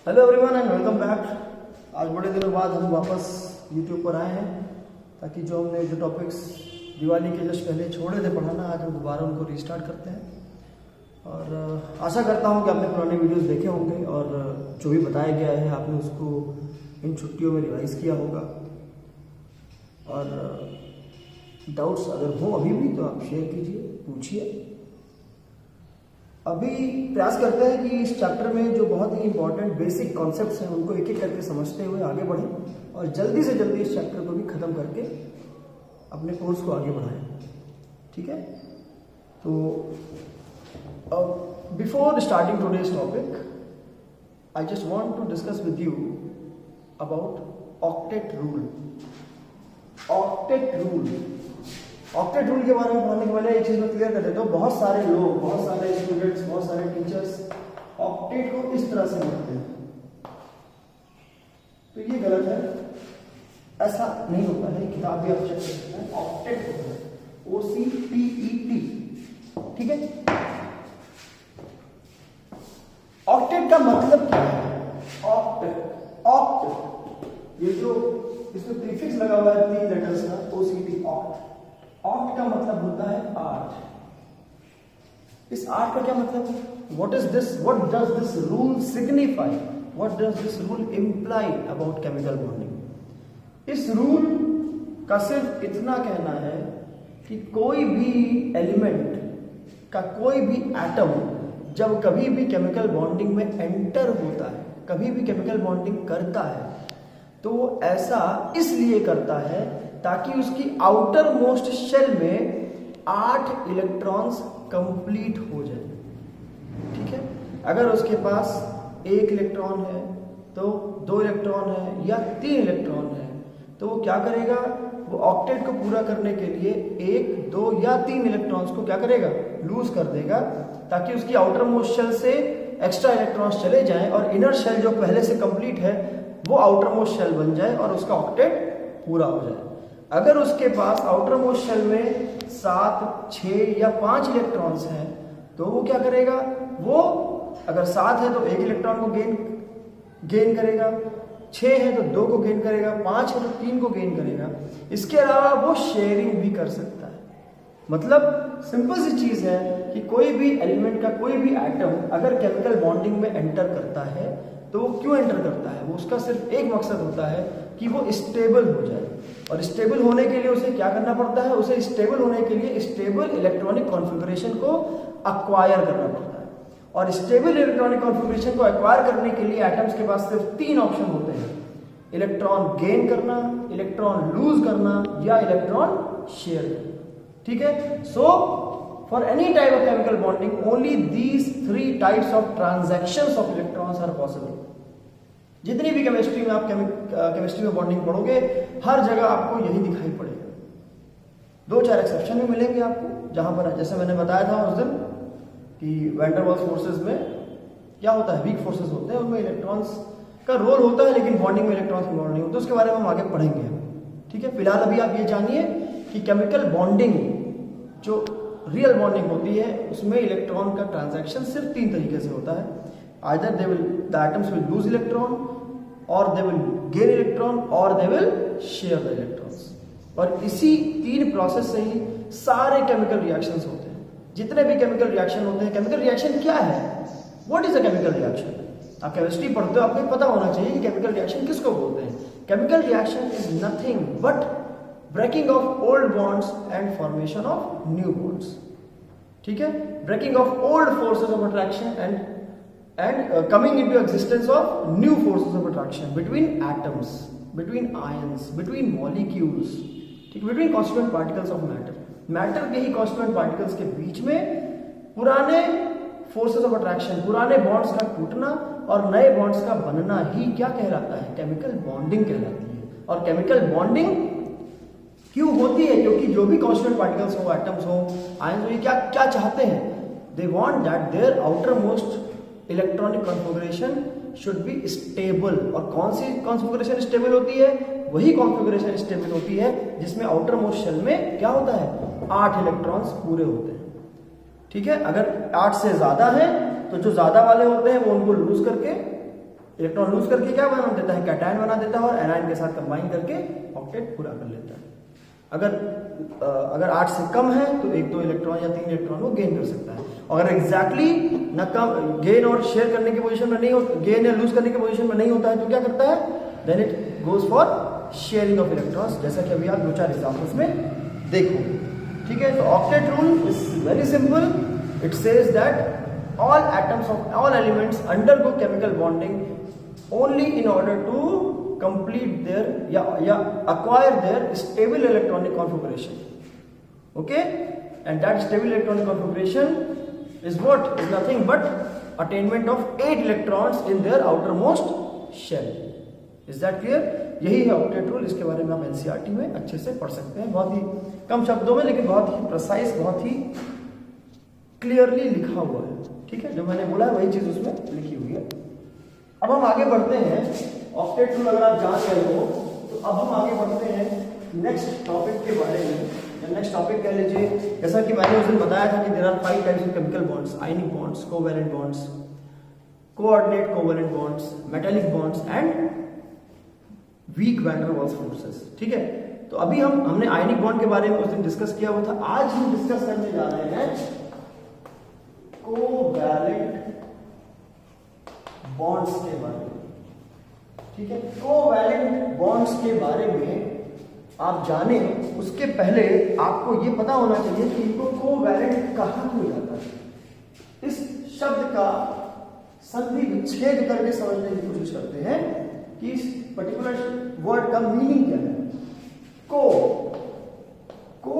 Hello everyone and welcome back. आज बड़े दिनों बाद हम वापस यूट्यूब पर आए हैं ताकि जो हमने जो टॉपिक्स दिवाली के जस्ट पहले छोड़े थे पढ़ाना, आज हम दोबारा उनको रीस्टार्ट करते हैं। और आशा करता हूँ कि आपने पुराने वीडियोस देखे होंगे और जो भी बताया गया है आपने उसको इन छुट्टियों में रिवाइज किया होगा। और डाउट्स अगर हो अभी भी तो आप शेयर कीजिए, पूछिए। अभी प्रयास करते हैं कि इस चैप्टर में जो बहुत ही इंपॉर्टेंट बेसिक कॉन्सेप्ट्स हैं उनको एक एक करके समझते हुए आगे बढ़ें और जल्दी से जल्दी इस चैप्टर को भी खत्म करके अपने कोर्स को आगे बढ़ाएं। ठीक है, तो before starting today's topic I just want to discuss with you about octet rule. Octet rule के बारे में पढ़ने के पहले एक चीज मैं क्लियर कर देता हूँ। बहुत सारे लोग, बहुत सारे स्टूडेंट्स, बहुत सारे टीचर्स ऑक्टेट को इस तरह से पढ़ते हैं, तो ये गलत है। ऐसा नहीं होता है, किताब भी आप चेक कर सकते हैं। ऑक्टेट होता है OCTET। ठीक है, ऑक्टेट का मतलब क्या है? ऑक्ट ये जो इसमें प्रीफिक्स लगा हुआ है 3 लेटर्स का, OCT ऑक्ट। ऑक्ट का मतलब होता है 8। इस 8 का क्या मतलब है? What does this rule signify? What does this rule imply about chemical bonding? इस रूल का सिर्फ इतना कहना है कि कोई भी एलिमेंट का कोई भी एटम जब कभी भी केमिकल बॉन्डिंग में एंटर होता है, कभी भी केमिकल बॉन्डिंग करता है, तो वो ऐसा इसलिए करता है ताकि उसकी आउटर मोस्ट शेल में 8 इलेक्ट्रॉन्स कंप्लीट हो जाए। ठीक है, अगर उसके पास 1 इलेक्ट्रॉन है तो 2 इलेक्ट्रॉन है या 3 इलेक्ट्रॉन है, तो वो क्या करेगा? वो ऑक्टेट को पूरा करने के लिए 1, 2 या 3 इलेक्ट्रॉन्स को क्या करेगा? लूज कर देगा, ताकि उसकी आउटर मोस्ट शेल से एक्स्ट्रा इलेक्ट्रॉन्स चले जाएं और इनर शेल जो पहले से कंप्लीट है वो आउटर मोस्ट शेल बन जाए और उसका ऑक्टेट पूरा हो जाए। अगर उसके पास आउटर मोस्ट शेल में 7, 6 या 5 इलेक्ट्रॉन्स हैं, तो वो क्या करेगा? वो अगर 7 है तो 1 इलेक्ट्रॉन को गेन करेगा, 6 है तो 2 को गेन करेगा, 5 है तो 3 को गेन करेगा। इसके अलावा वो शेयरिंग भी कर सकता है। मतलब सिंपल सी चीज है कि कोई भी एलिमेंट का कोई भी एटम अगर केमिकल बॉन्डिंग में एंटर करता है तो वो क्यों एंटर करता है? वो उसका सिर्फ एक मकसद होता है कि वो स्टेबल हो जाए। और स्टेबल होने के लिए उसे क्या करना पड़ता है? उसे स्टेबल होने के लिए स्टेबल इलेक्ट्रॉनिक कॉन्फ़िगरेशन को अक्वायर करना पड़ता है। और स्टेबल इलेक्ट्रॉनिक कॉन्फ़िगरेशन को एक्वायर करने के लिए एटम्स के पास सिर्फ 3 ऑप्शन होते हैं: इलेक्ट्रॉन गेन करना, इलेक्ट्रॉन लूज करना या इलेक्ट्रॉन शेयर करना। ठीक है, सो for any type of chemical bonding only these 3 types of transactions of electrons are possible. जितनी भी केमिस्ट्री में आप केमिस्ट्री में बॉन्डिंग पढ़ोगे हर जगह आपको यही दिखाई पड़ेगा। 2-4 एक्सेप्शन भी मिलेंगे आपको, जहां पर जैसे मैंने बताया था उस दिन कि वैन डर वाल्स फोर्सेस में क्या होता है, वीक फोर्सेस होते हैं, उनमें इलेक्ट्रॉन्स का रोल होता है लेकिन बॉन्डिंग में इलेक्ट्रॉन्स इन्वॉल्व नहीं होते। उसके बारे में हम आगे पढ़ेंगे। ठीक है, फिलहाल अभी आप ये जानिए कि केमिकल बॉन्डिंग जो रियल बॉन्डिंग होती है उसमें इलेक्ट्रॉन का ट्रांजैक्शन सिर्फ 3 तरीके से होता है। Either the atoms will lose electron, और दे विल गेन इलेक्ट्रॉन, और दे विल शेयर द इलेक्ट्रॉन्स। और इसी 3 प्रोसेस से ही सारे केमिकल रिएक्शंस होते हैं। जितने भी केमिकल रिएक्शन होते हैं, केमिकल रिएक्शन क्या है? What is a chemical reaction? आप केमिस्ट्री पढ़ते हो, आपको पता होना चाहिए कि केमिकल रिएक्शन किसको बोलते हैं। Chemical reaction is nothing but breaking of old bonds and formation of new bonds. ठीक है, breaking of old forces of attraction and coming into existence of new forces of attraction between atoms, between ions, between molecules, ठीक, between constituent particles of matter के ही constituent particles के बीच में पुराने forces of attraction, पुराने bonds का टूटना और नए bonds का बनना ही क्या कहलाता है? chemical bonding कहलाती है। और chemical bonding क्यों होती है? क्योंकि जो भी constituent particles हो, atoms हो, ions हो, ये क्या चाहते हैं? They want that their outermost electronic configuration should be stable. और कौन सी कॉन्फ़िगरेशन स्टेबल होती है? वही कॉन्फ़िगरेशन स्टेबल होती है जिसमें आउटर मोस्ट शेल में क्या होता है? 8 इलेक्ट्रॉन्स पूरे होते हैं। ठीक है, अगर 8 से ज्यादा है तो जो ज्यादा वाले होते हैं वो उनको लूज करके इलेक्ट्रॉन लूज करके क्या बना देता है, कैटायन बना देता है और एनायन के साथ कंबाइन करके ऑक्टेट पूरा कर लेता है। अगर 8 से कम है तो 1-2 इलेक्ट्रॉन या 3 इलेक्ट्रॉन वो गेन कर सकता है। अगर एग्जैक्टली न कम गेन और शेयर करने की पोजीशन में नहीं हो, गेन या लूज करने की पोजीशन में नहीं होता है तो क्या करता है, then it goes for sharing of electrons, जैसा कि अभी आप 2-4 एग्जांपल्स में देखोगे। ठीक है, तो octet rule is very simple. It says that all atoms of all elements undergo chemical bonding only in order to complete their या acquire their stable electronic configuration. Okay, and that stable electronic configuration is what, is nothing but attainment of 8 electrons in their outermost shell. Is that clear? यही है octet rule. इसके बारे में आप NCERT में अच्छे से पढ़ सकते हैं, बहुत ही कम शब्दों में लेकिन बहुत ही प्रिसाइज, बहुत ही क्लियरली लिखा हुआ है। ठीक है, जो मैंने बोला है वही चीज उसमें लिखी हुई है। अब हम आगे बढ़ते हैं। ऑक्टेट रूल अगर आप जान गए हो तो अब हम आगे बढ़ते हैं नेक्स्ट टॉपिक के बारे में। नेक्स्ट टॉपिक कह लीजिए, जैसा कि मैंने उस दिन बताया था कि there are 5 types of chemical bonds, ionic bonds, covalent bonds, coordinate covalent bonds, metallic bonds and weak van der Waals forces. ठीक है, तो अभी हमने आयनिक बॉन्ड के बारे में उस दिन डिस्कस किया हुआ था। आज हम डिस्कस करने जा रहे हैं कोवैलेंट बॉन्ड्स के बारे में। ठीक है, कोवैलेंट बॉन्ड्स के बारे में आप जाने उसके पहले आपको ये पता होना चाहिए कि इनको कोवैलेंट कहा क्यों जाता है। इस शब्द का संधि विच्छेद करके समझने की कोशिश करते हैं कि इस पर्टिकुलर वर्ड का मीनिंग क्या है। को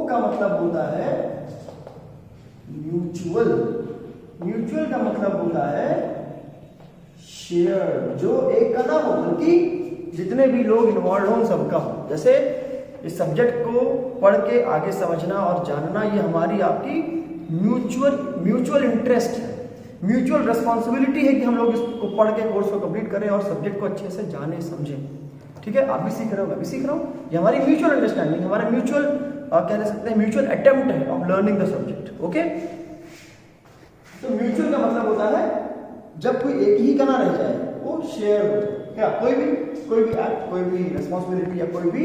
का मतलब होता है म्यूचुअल, म्यूचुअल का मतलब होता है शेयर, जो एक का ना हो बल्कि जितने भी लोग इन्वॉल्व हो सबका हो। जैसे इस सब्जेक्ट को पढ़ के आगे समझना और जानना, ये हमारी आपकी म्यूचुअल इंटरेस्ट है, म्यूचुअल रिस्पॉन्सिबिलिटी है कि हम लोग इसको पढ़ के कोर्स को कंप्लीट करें और सब्जेक्ट को अच्छे से जाने समझें। ठीक है, आप भी सीख रहे हो, मैं भी सीख रहा हूँ, ये हमारी म्यूचुअल अंडरस्टैंडिंग, हमारा म्यूचुअल कह सकते हैं म्यूचुअल अटेम्प्ट है of learning the subject. Okay, तो म्यूचुअल का मतलब होता है जब कोई एक ही का ना रह जाए, वो शेयर हो जाए। क्या कोई भी एक्ट, कोई भी रिस्पॉन्सिबिलिटी या कोई भी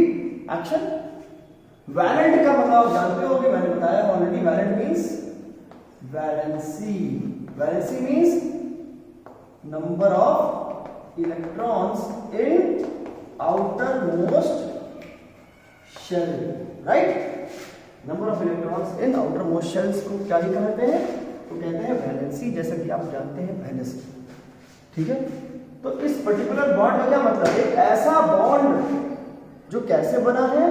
एक्शन। वैलेंट का मतलब आप जानते हो कि मैंने बताया already, valent means valency. Valency means number of electrons in outer most shell, right. Number of electrons in outer most shells को क्या ही कहते हैं, तो कहते हैं वैलेंसी, जैसा कि आप जानते हैं पहले से। ठीक है, तो इस पर्टिकुलर बॉन्ड का क्या मतलब, एक ऐसा बॉन्ड जो कैसे बना है,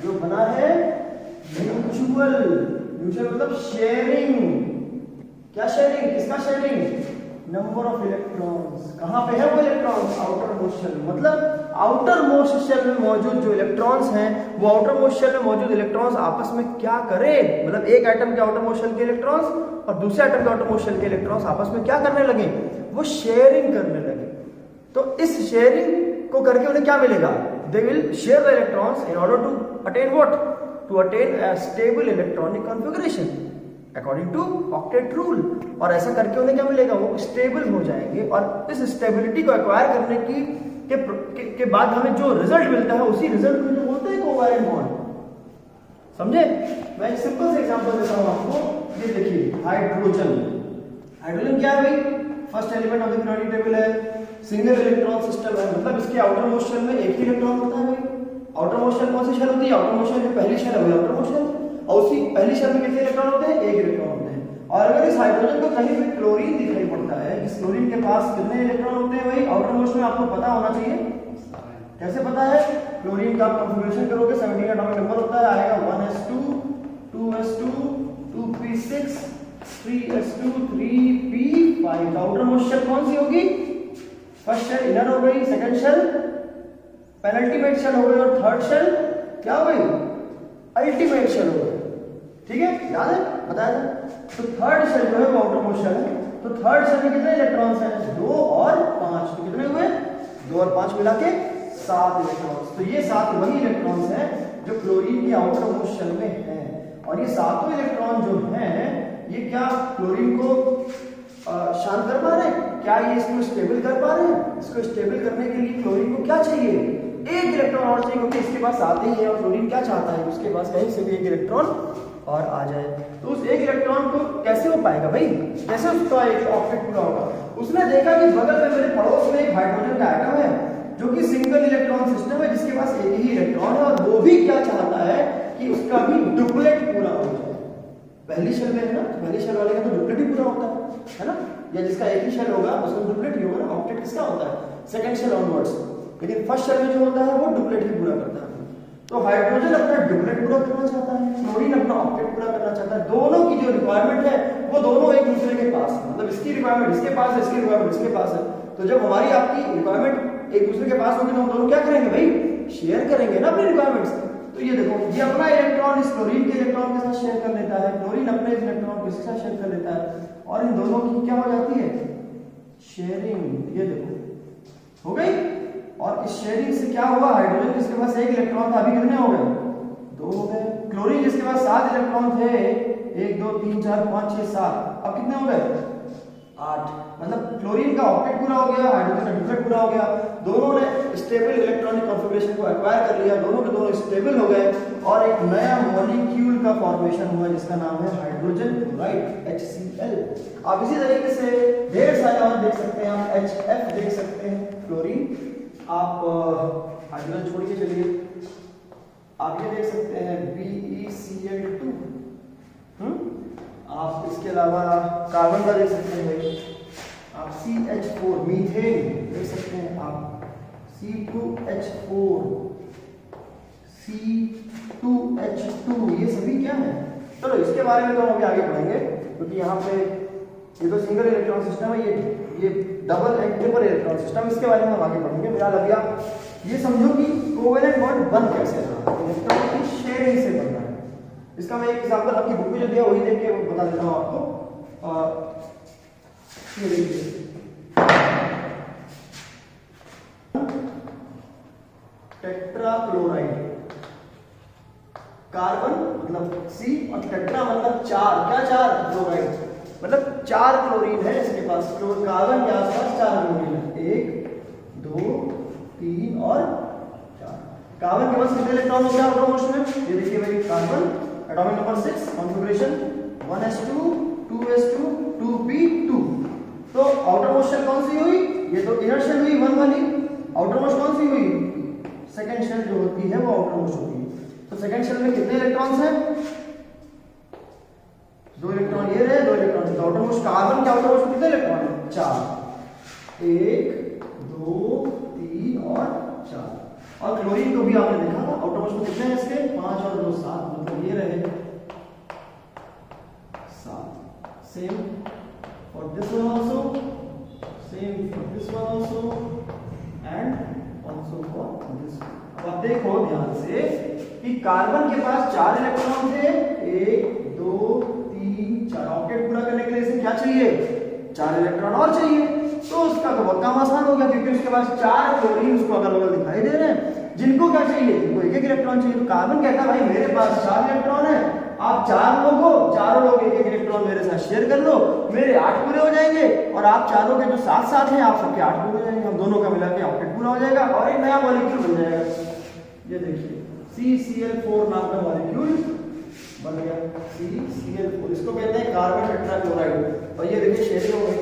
जो बना है म्यूचुअल। म्यूचुअल मतलब शेयरिंग। क्या शेयरिंग, किसका शेयरिंग, नंबर ऑफ इलेक्ट्रॉन्स। कहां पे है वो इलेक्ट्रॉन्स, आउटर मोस्ट शेल। मतलब आउटर मोस्ट शेल में मौजूद जो इलेक्ट्रॉन्स हैं, वो आउटर मोस्ट शेल में मौजूद इलेक्ट्रॉन्स आपस में क्या करें, मतलब एक एटम के आउटर मोस्ट शेल के इलेक्ट्रॉन्स और दूसरे एटम के आउटर मोस्ट शेल के इलेक्ट्रॉन्स आपस में क्या करने लगे, वो शेयरिंग करने लगे। तो इस शेयरिंग को करके उन्हें क्या मिलेगा, they will share the electrons in order to attain what, to attain a stable electronic configuration according to octet rule. और ऐसा करके उन्हें क्या मिलेगा, वो स्टेबल हो जाएंगे। और इस स्टेबिलिटी को एक्वायर करने के बाद हमें जो रिजल्ट मिलता है, उसी रिजल्ट को जो बोलते हैं कोवैलेंट बॉन्ड। समझे? मैं एक सिंपल से एग्जांपल देता हूं आपको। ये देखिए हाइड्रोजन। हाइड्रोजन क्या है भाई, first element of the periodic table है, सिंगल इलेक्ट्रॉन सिस्टम है, मतलब इसके आउटर मोस्ट शेल में एक ही इलेक्ट्रॉन होता है भाई। आउटर मोस्ट शेल कौन सी शेल होती है, आउटर मोस्ट शेल जो पहली शेल है वो आउटर मोस्ट शेल, और उसी पहली शेल में कितने इलेक्ट्रॉन होते हैं, एक इलेक्ट्रॉन होते हैं। और अगर इस हाइड्रोजन को कहीं भी क्लोरीन दिखाई पड़ता है, इस क्लोरीन के पास कितने इलेक्ट्रॉन होते हैं भाई, आउटर मोस्ट में आपको पता होना चाहिए। कैसे पता है, क्लोरीन का आप कॉन्फ़िगरेशन करोगे, 17 एटॉमिक नंबर होता है, आएगा 1s2 2s2 2p6 3s2 3p5। Outer most shell कौन सी होगी, फर्स्ट शेल इनर हो गई, सेकंड शेल पेनल्टीमेट शेल हो गई और थर्ड शेल क्या हो गई, अल्टीमेट शेल हो गई। ठीक है, याद है, बताया था। तो थर्ड शेल जो है वो आउटर मोस्ट शेल है। तो थर्ड शेल में कितने इलेक्ट्रॉन्स हैं, 2 और 5। तो कितने हुए, 2 और 5 मिला के 7 इलेक्ट्रॉन्स। तो ये 7 वही इलेक्ट्रॉन्स हैं जो क्लोरीन की आउटर मोस्ट शेल में हैं। और ये 7 इलेक्ट्रॉन जो हैं, ये क्या क्लोरीन को शांत कर पा रहे हैं, क्या ये इसको स्टेबल कर पा रहे हैं, इसको स्टेबल करने के लिए क्लोरीन को क्या चाहिए, एक इलेक्ट्रॉन और चाहिए, क्योंकि इसके पास आते ही है और क्लोरीन क्या चाहता है, उसके पास कहीं से भी एक इलेक्ट्रॉन और आ जाए। तो उस एक इलेक्ट्रॉन को कैसे हो पाएगा भाई, कैसे उसका एक ऑक्टेट पूरा होगा। उसने देखा कि बगल में मेरे पड़ोस में एक हाइड्रोजन का एटम है जो कि सिंगल इलेक्ट्रॉन सिस्टम है, जिसके पास एक ही इलेक्ट्रॉन है, और वो भी क्या चाहता है कि उसका भी डुप्लेट पूरा हो जाए। पहली शेल में है ना, पहली शेल वाले का तो डुप्लेट ही पूरा होता है ना, या जिसका एक ही शेल होगा उसका डुप्लेट ही होगा ना। ऑक्टेट किसका होता है, सेकंड शेल ऑनवर्ड्स, लेकिन फर्स्ट शेल में जो होता है वो डुप्लेट ही पूरा करता है। तो हाइड्रोजन अपना डुप्लेट पूरा करना चाहता है, क्लोरीन अपना ऑक्टेट पूरा करना चाहता है। दोनों की जो रिक्वायरमेंट है वो दोनों एक दूसरे के पास है, मतलब इसकी रिक्वायरमेंट इसके पास है, इसकी रिक्वायरमेंट इसके पास है। तो जब हमारी आपकी रिक्वायरमेंट एक दूसरे के पास होगी तो हम दोनों क्या करेंगे भाई, शेयर करेंगे ना अपनी रिक्वायरमेंट्स। तो ये देखो, ये अपना इलेक्ट्रॉन इस क्लोरीन के इलेक्ट्रॉन के साथ शेयर कर लेता है, क्लोरीन अपने इलेक्ट्रॉन को इसके साथ शेयर कर लेता है, और इन दोनों की क्या हो जाती है, शेयरिंग। ये देखो हो गई। और इस शेयरिंग से क्या हुआ, हाइड्रोजन जिसके पास एक इलेक्ट्रॉन था अभी कितने हो गए, 2 हो गए। क्लोरीन जिसके पास 7 इलेक्ट्रॉन थे, 1 2 3 4 5 6 7, अब कितने हो गए, 8। मतलब क्लोरीन का ऑक्टेट पूरा हो गया, हाइड्रोजन का डुप्लेट पूरा हो गया। दोनों ने स्टेबल इलेक्ट्रॉनिक कॉन्फ़िगरेशन को एक्वायर कर लिया, दोनों के दोनों स्टेबल हो गए, और एक नया मॉलिक्यूल का फॉर्मेशन हुआ जिसका नाम है हाइड्रोजन क्लोराइड, HCl। आप इसी तरीके से ढेर सारे और देख सकते हैं, आप HF देख सकते हैं क्लोरीन। आप हाइड्रोजन छोड़ के चलिए, आप ये देख सकते हैं BeCl2। आप इसके अलावा कार्बन का देख सकते हैं भाई, आप CH4 मीथेन देख सकते हैं, आप C2H4 C2H2, ये सभी क्या है। चलो इसके बारे में तो हम अभी आगे पढ़ेंगे, क्योंकि यहाँ पे ये तो सिंगल इलेक्ट्रॉन सिस्टम है, ये double and triple electron system, इसके बारे में हम आगे पढ़ेंगे। फिलहाल अभी आप ये समझो कि कोवेलेंट बॉन्ड बन कैसे रहा है, इलेक्ट्रॉन की शेयरिंग से बन रहा है। इसका मैं एक एग्जांपल आपकी बुक में जो दिया वही देख के बता देता हूँ आपको। ये देखिए, टेट्राक्लोराइड, कार्बन मतलब C और टेट्रा मतलब 4, क्या 4, क्लोराइड, मतलब 4 क्लोरीन है इसके पास। कार्बन के आसपास 4 क्लोरीन है, 1 2 3 और 4। कार्बन के पास कितने इलेक्ट्रॉन होते हैं आउटर मोस्ट में, ये देखिए भाई, carbon atomic number 6, configuration 1s2 2s2 2p2। तो आउटर मोस्ट शेल कौन सी हुई, ये तो इनर शेल हुई 1 वाली। आउटर मोस्ट कौन सी हुई, सेकंड शेल जो होती है वो आउटर मोस्ट होती है। तो सेकंड शेल में कितने इलेक्ट्रॉन्स हैं, 2 इलेक्ट्रॉन ये रहे, 2 इलेक्ट्रॉन। तो आउटर मोस्ट कार्बन के आउटर मोस्ट में कितने इलेक्ट्रॉन हैं, 4, 1 2 3 और 4। और क्लोरीन को भी आपने देखा था, आउटर मोस्ट में कितने हैं इसके, 5 और 2 7, मतलब ये रहे 7। Same for this one also, same for this one also, and also for this. अब देखो ध्यान से कि कार्बन के पास 4 इलेक्ट्रॉन थे, 1 2 3 4। ऑक्टेट पूरा करने के लिए इसे क्या चाहिए, 4 इलेक्ट्रॉन और चाहिए। तो उसका तो बहुत काम आसान हो गया, क्योंकि उसके पास 4 क्लोरीन उसको अगल बगल दिखाई दे रहे हैं, जिनको क्या चाहिए, जिनको एक एक इलेक्ट्रॉन चाहिए। तो कार्बन कहता है भाई मेरे पास 4 इलेक्ट्रॉन है, आप 4 लोग हो, चारों लोग एक एक इलेक्ट्रॉन मेरे साथ शेयर कर लो, मेरे 8 पूरे हो जाएंगे, और आप चारों के जो साथ साथ हैं आप सबके 8 पूरे हो जाएंगे, हम दोनों का मिला के ऑक्टेट पूरा हो जाएगा और एक नया मॉलिक्यूल बन जाएगा। ये देखिए CCl4 नाम का मॉलिक्यूल बन गया, CCl4, इसको कहते हैं कार्बन टेट्राक्लोराइड। और ये देखिए शेयरिंग हो गई,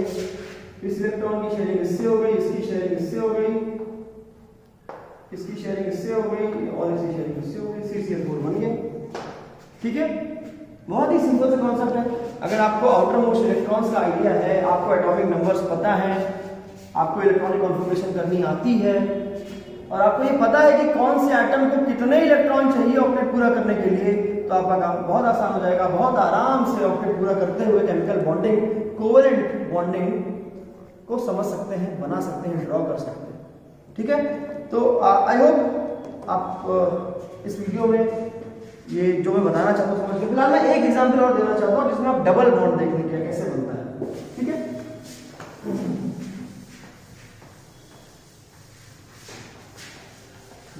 इस इलेक्ट्रॉन की शेयरिंग इससे हो गई, इसकी शेयरिंग इससे हो गई, इसकी शेयरिंग इससे हो गई, और इसकी शेयरिंग इससे हो गई, CCl4 बन गया। ठीक है, बहुत ही सिंपल सा कॉन्सेप्ट है। अगर आपको आउटर मोस्ट इलेक्ट्रॉन्स का आइडिया है, आपको एटॉमिक नंबर्स पता है, आपको इलेक्ट्रॉनिक कॉन्फ़िगरेशन करनी आती है, और आपको ये पता है कि कौन से एटम को कितने इलेक्ट्रॉन चाहिए ऑक्टेट पूरा करने के लिए, तो आपका काम बहुत आसान हो जाएगा। बहुत आराम से ऑक्टेट पूरा करते हुए केमिकल बॉन्डिंग, कोवेलेंट बॉन्डिंग को समझ सकते हैं, बना सकते हैं, ड्रॉ कर सकते हैं। ठीक है, तो आई होप आप इस वीडियो में ये जो मैं बताना चाहता हूँ समझ के। फिलहाल मैं एक एग्जांपल और देना चाहता हूँ जिसमें आप डबल बॉन्ड देख लीजिए कैसे बनता है। ठीक है,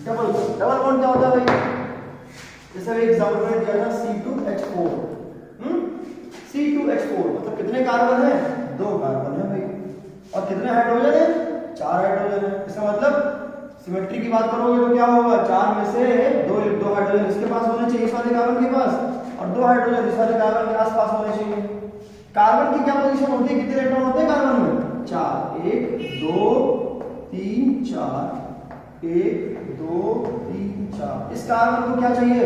डबल बॉन्ड क्या होता है भाई, जैसे एग्जांपल में दिया था C2H4। C2H4 मतलब कितने कार्बन है, 2 कार्बन है भाई, और कितने हाइड्रोजन है, 4 हाइड्रोजन है। इसका मतलब सिमेट्री की बात करोगे तो क्या होगा, 4 में से दो हाइड्रोजन इसके पास होने चाहिए, इस वाले कार्बन के पास, और 2 हाइड्रोजन इस वाले कार्बन के आसपास होने चाहिए। कार्बन की क्या पोजीशन होती है, कितने इलेक्ट्रॉन होते हैं कार्बन में, 4, 1 2 3 4, 1 2 3 4। इस कार्बन को क्या चाहिए,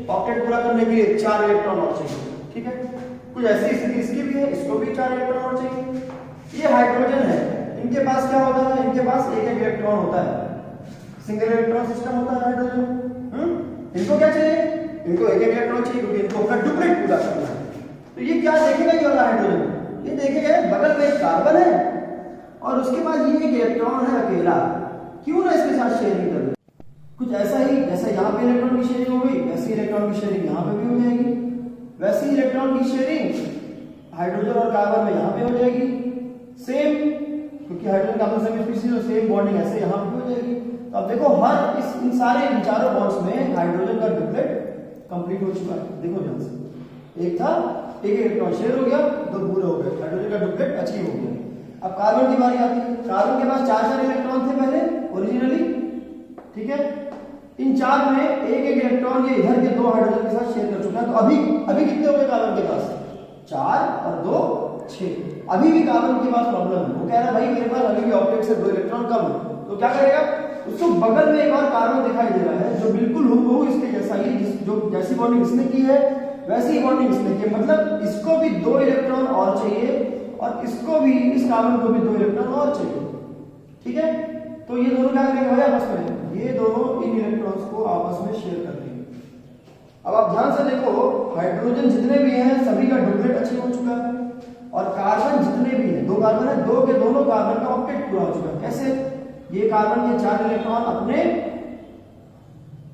ऑक्टेट पूरा करने के लिए 4 इलेक्ट्रॉन और चाहिए। ठीक है, कुछ ऐसी स्थिति इसकी भी है, इसको भी 4 इलेक्ट्रॉन और चाहिए। ये हाइड्रोजन है, इनके पास क्या होता है, इनके पास एक इलेक्ट्रॉन होता है, सिंगल इलेक्ट्रॉन सिस्टम होता है हाइड्रोजन। इनको क्या चाहिए, इनको एक इलेक्ट्रॉन चाहिए क्योंकि इनको अपना डुप्लेट पूरा करना है। तो ये क्या देखेगा, ये वाला हाइड्रोजन ये देखेगा बगल में एक कार्बन है और उसके पास ये एक इलेक्ट्रॉन है अकेला, क्यों ना इसके साथ शेयरिंग कर। कुछ ऐसा ही जैसे यहाँ पे इलेक्ट्रॉन की शेयरिंग हो गई, वैसी इलेक्ट्रॉन की शेयरिंग यहाँ पे भी हो जाएगी, वैसी इलेक्ट्रॉन की शेयरिंग हाइड्रोजन और कार्बन में यहाँ पे हो जाएगी सेम, क्योंकि हाइड्रोजन कार्बन सेम स्पीशीज और सेम बॉन्डिंग ऐसे यहाँ पे हो जाएगी। तो अब देखो हर इन सारे चारों बॉन्ड्स में हाइड्रोजन का डुप्लेट कंप्लीट हो चुका है। देखो ध्यान से, एक था, एक इलेक्ट्रॉन शेयर हो गया, 2 पूरे हो गए, हाइड्रोजन का डुप्लेट अचीव हो गया। अब कार्बन की बारी आती है, कार्बन के पास 4 इलेक्ट्रॉन थे पहले ओरिजिनली, ठीक है, इन 4 में एक इलेक्ट्रॉन ये इधर के 2 हाइड्रोजन के साथ शेयर कर चुका है। तो अभी कितने हो गए कार्बन के पास, 4 और 2 6। अभी भी कार्बन के पास प्रॉब्लम है, वो कह रहा है भाई मेरे पास अभी भी ऑक्टेट से 2 इलेक्ट्रॉन कम है। तो क्या करेगा, उसको बगल में एक और कार्बन दिखाई दे रहा है जो बिल्कुल हूबहू इसके जैसा ही, जो जैसी बॉन्डिंग इसने की है वैसी ही बॉन्डिंग इसने की, मतलब इसको भी 2 इलेक्ट्रॉन और चाहिए और इसको भी, इस कार्बन को भी 2 इलेक्ट्रॉन और चाहिए। ठीक है, तो ये दोनों क्या करेंगे भाई आपस में, ये दोनों इन इलेक्ट्रॉन्स को आपस में शेयर कर देंगे। अब आप ध्यान से देखो, हाइड्रोजन जितने भी हैं सभी का डुप्लेट अचीव हो चुका है और कार्बन जितने भी हैं, 2 कार्बन है, 2 के दोनों कार्बन का ऑक्टेट पूरा हो चुका है। कैसे, ये कार्बन के 4 इलेक्ट्रॉन अपने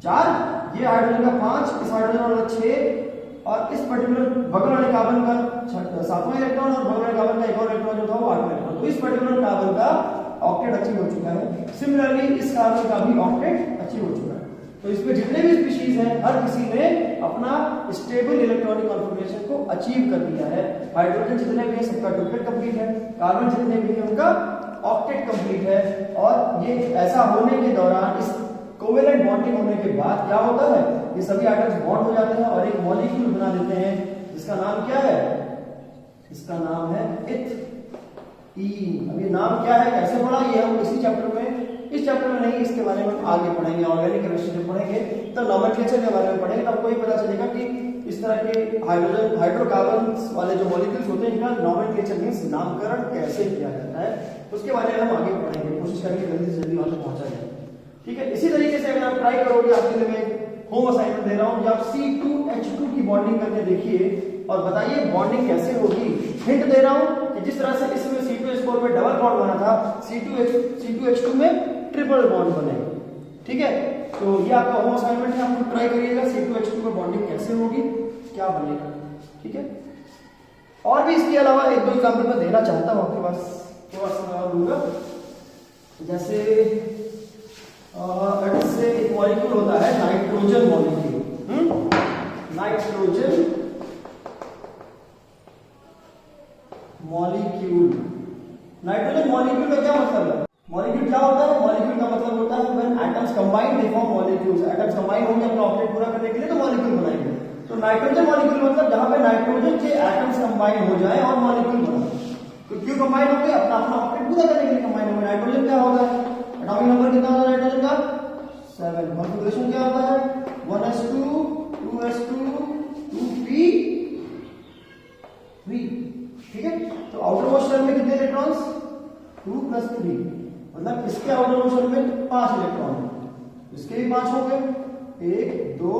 4, ये हाइड्रोजन का 5, इस हाइड्रोजन वाला 6 और इस पर्टिकुलर बगल वाले कार्बन का 7वां इलेक्ट्रॉन और बगल वाले कार्बन का एक और इलेक्ट्रॉन जो था वो 8वां इलेक्ट्रॉन। तो इस पर्टिकुलर कार्बन का ऑक्टेट अचीव हो चुका है। सिमिलरली इस कार्बन का भी ऑक्टेट अचीव हो चुका है। तो इसमें जितने भी स्पीशीज हैं हर किसी ने अपना स्टेबल इलेक्ट्रॉनिक कॉन्फिगरेशन को अचीव कर दिया है। हाइड्रोजन जितने भी हैं सबका डुप्लेट कंप्लीट है, कार्बन जितने भी हैं उनका ऑक्टेट कंप्लीट है। और ये ऐसा होने के दौरान, इस कोवेलेंट बॉन्डिंग होने के बाद क्या होता है, ये सभी एटम्स बॉन्ड हो जाते हैं और एक मॉलिक्यूल बना देते हैं जिसका नाम क्या है, इसका नाम है इथीन। अब ये नाम क्या है, कैसे पढ़ा, ये हम इसी चैप्टर में, इस चैप्टर में नहीं, इसके बारे में आगे पढ़ेंगे, ऑर्गेनिक केमिस्ट्री में पढ़ेंगे तो नोमेनक्लेचर के बारे में पढ़ेंगे, तो आपको ये पता चलेगा कि इस तरह के हाइड्रोजन हाइड्रोकार्बन वाले जो मॉलिक्यूल्स होते हैं इनका नोमेनक्लेचर मींस नामकरण कैसे किया जाता है, उसके बारे में हम आगे पढ़ेंगे, कोशिश करेंगे जल्दी से जल्दी वहां तक पहुंचा जाए। ठीक है, इसी तरीके से अगर आप ट्राई करोगे, आपके लिए मैं होम असाइनमेंट दे रहा हूं कि आप C2H2 की बॉन्डिंग करके देखिए और बताइए बॉन्डिंग कैसे होगी। हिंट दे रहा हूं कि जिस तरह से इसमें C2H4 में डबल बॉन्ड बना था, C2H2 में ट्रिपल बॉन्ड बने। ठीक है, तो ये आपका होम असाइनमेंट है, आप ट्राई करिएगा C2H2 में बॉन्डिंग कैसे होगी, क्या बनेगा। ठीक है, और भी इसके अलावा 1-2 एग्जांपल मैं देना चाहता हूं आपके पास, थोड़ा सा और दूंगा। जैसे से एक मॉलिक्यूल होता है nitrogen molecule, nitrogen molecule. Nitrogen molecule का क्या मतलब है, मॉलिक्यूल क्या होता है, मॉलिक्यूल का मतलब होता है when atoms combine they form molecules. Atoms combine होंगे अपना ऑक्टेट पूरा करने के लिए तो मॉलिक्यूल बनाएंगे। तो नाइट्रोजन मॉलिक्यूल मतलब जहां पे नाइट्रोजन के एटम्स कंबाइन हो जाए और मॉलिक्यूल बने। तो क्यों कंबाइन होंगे, अपना अपना ऑक्टेट पूरा करने के लिए कंबाइन होंगे। नाइट्रोजन क्या होता है, एटॉमिक नंबर कितना होता है नाइट्रोजन का, 7। कॉन्फ़िगरेशन क्या होता है, 1s2 2s2 2p3। ठीक है, तो आउटर मोस्ट शेल में कितने इलेक्ट्रॉन्स, 2 + 3, मतलब इसके आउटर मोस्ट शेल में 5 इलेक्ट्रॉन, इसके भी 5 हो गए, 1 2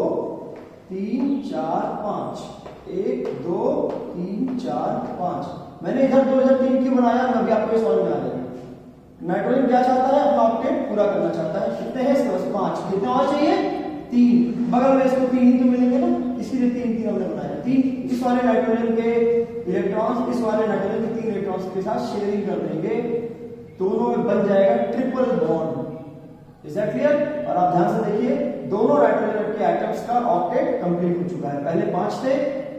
3 4 5, 1 2 3 4 5। मैंने इधर 2 इधर 3 क्यों बनाया, मैं भी आपको समझ में आ जाएगा। नाइट्रोजन क्या चाहता है, अपना ऑक्टेट पूरा करना चाहता है। कितने हैं इसके पास, 5, कितने और चाहिए, 3, बगल में इसको 3 ही तो मिलेंगे ना, इसीलिए 3 हमने बनाया। 3 इस वाले नाइट्रोजन के इलेक्ट्रॉन्स इस वाले नाइट्रोजन के 3 इलेक्ट्रॉन्स के साथ शेयरिंग कर देंगे, दोनों में बन जाएगा triple bond. Is that clear. और आप ध्यान से देखिए, दोनों नाइट्रोजन के एटम्स का ऑक्टेट कंप्लीट हो चुका है। पहले 5 थे,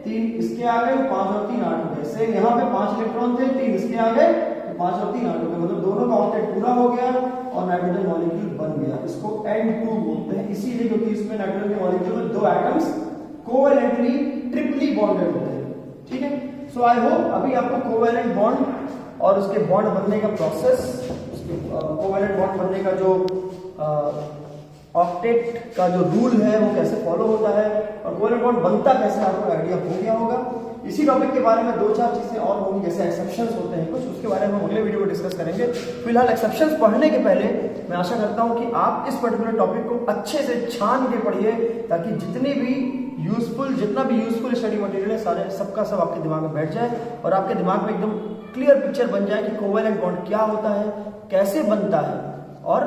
3 इसके आ गए, 5 और 3 8 हो गए। सेम यहाँ पे 5 इलेक्ट्रॉन थे, 3 इसके आ गए, 5 और 3 8 हो गया, मतलब दोनों का ऑक्टेट पूरा हो गया और नाइट्रोजन मॉलिक्यूल बन गया। इसको N2 बोलते हैं, इसीलिए क्योंकि इसमें नाइट्रोजन के मॉलिक्यूल में 2 एटम्स कोवैलेंटली ट्रिपली बॉन्डेड होते हैं। ठीक है, सो आई होप अभी आपको कोवैलेंट बॉन्ड और उसके बॉन्ड बनने का प्रोसेस, उसके कोवैलेंट बॉन्ड बनने का जो ऑक्टेट का जो रूल है वो कैसे फॉलो होता है और कोवैलेंट बॉन्ड बनता कैसे आपको आइडिया हो गया होगा। इसी टॉपिक के बारे में 2-4 चीजें और होंगी, जैसे एक्सेप्शंस होते हैं कुछ, उसके बारे में हम अगले वीडियो में डिस्कस करेंगे। फिलहाल एक्सेप्शंस पढ़ने के पहले मैं आशा करता हूं कि आप इस पर्टिकुलर टॉपिक को अच्छे से छान के पढ़िए, ताकि जितनी भी जितना भी यूजफुल स्टडी मटेरियल है सारे सबका सब आपके दिमाग में बैठ जाए और आपके दिमाग में एकदम क्लियर पिक्चर बन जाए कि कोवैलेंट बॉन्ड क्या होता है, कैसे बनता है और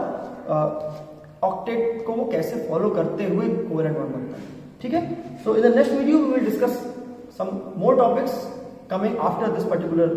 ऑक्टेट को वो कैसे फॉलो करते हुए कोवैलेंट बॉन्ड बनता है। ठीक है, so in the next video we will discuss some more topics coming after this particular